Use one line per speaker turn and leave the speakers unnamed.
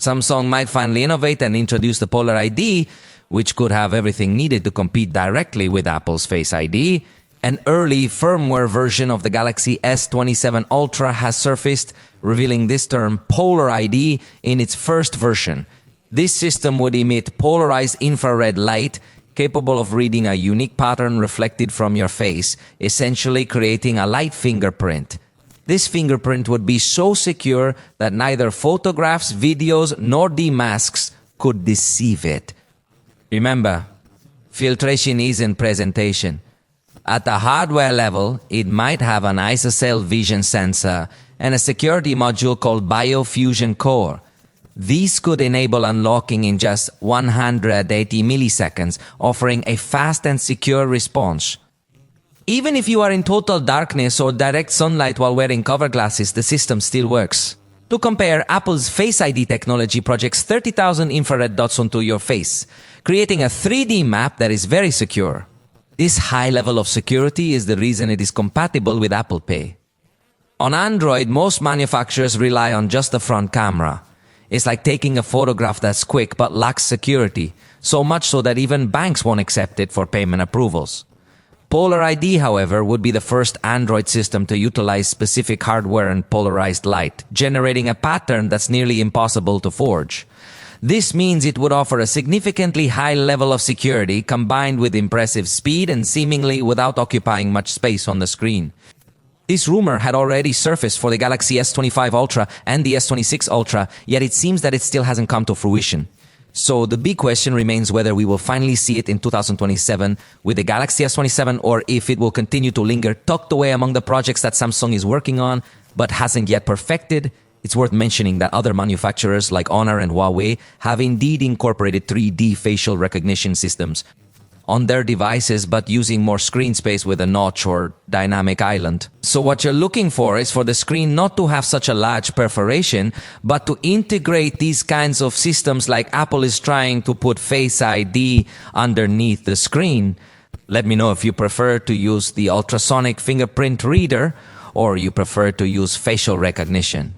Samsung might finally innovate and introduce the Polar ID, which could have everything needed to compete directly with Apple's Face ID. An early firmware version of the Galaxy S27 Ultra has surfaced, revealing this term Polar ID in its first version. This system would emit polarized infrared light, capable of reading a unique pattern reflected from your face, essentially creating a light fingerprint. This fingerprint would be so secure that neither photographs, videos, nor masks could deceive it. Remember, filtration isn't presentation. At the hardware level, it might have an ISOCELL Vizion sensor and a security module called BioFusion Core. These could enable unlocking in just 180 milliseconds, offering a fast and secure response. Even if you are in total darkness or direct sunlight while wearing cover glasses, the system still works. To compare, Apple's Face ID technology projects 30,000 infrared dots onto your face, creating a 3D map that is very secure. This high level of security is the reason it is compatible with Apple Pay. On Android, most manufacturers rely on just the front camera. It's like taking a photograph that's quick but lacks security, so much so that even banks won't accept it for payment approvals. Polar ID, however, would be the first Android system to utilize specific hardware and polarized light, generating a pattern that's nearly impossible to forge. This means it would offer a significantly high level of security combined with impressive speed and seemingly without occupying much space on the screen. This rumor had already surfaced for the Galaxy S25 Ultra and the S26 Ultra, yet it seems that it still hasn't come to fruition. So the big question remains whether we will finally see it in 2027 with the Galaxy S27 or if it will continue to linger tucked away among the projects that Samsung is working on but hasn't yet perfected. It's worth mentioning that other manufacturers like Honor and Huawei have indeed incorporated 3D facial recognition systems on their devices but using more screen space with a notch or dynamic island. So what you're looking for is for the screen not to have such a large perforation, but to integrate these kinds of systems like Apple is trying to put Face ID underneath the screen. Let me know if you prefer to use the ultrasonic fingerprint reader or you prefer to use facial recognition.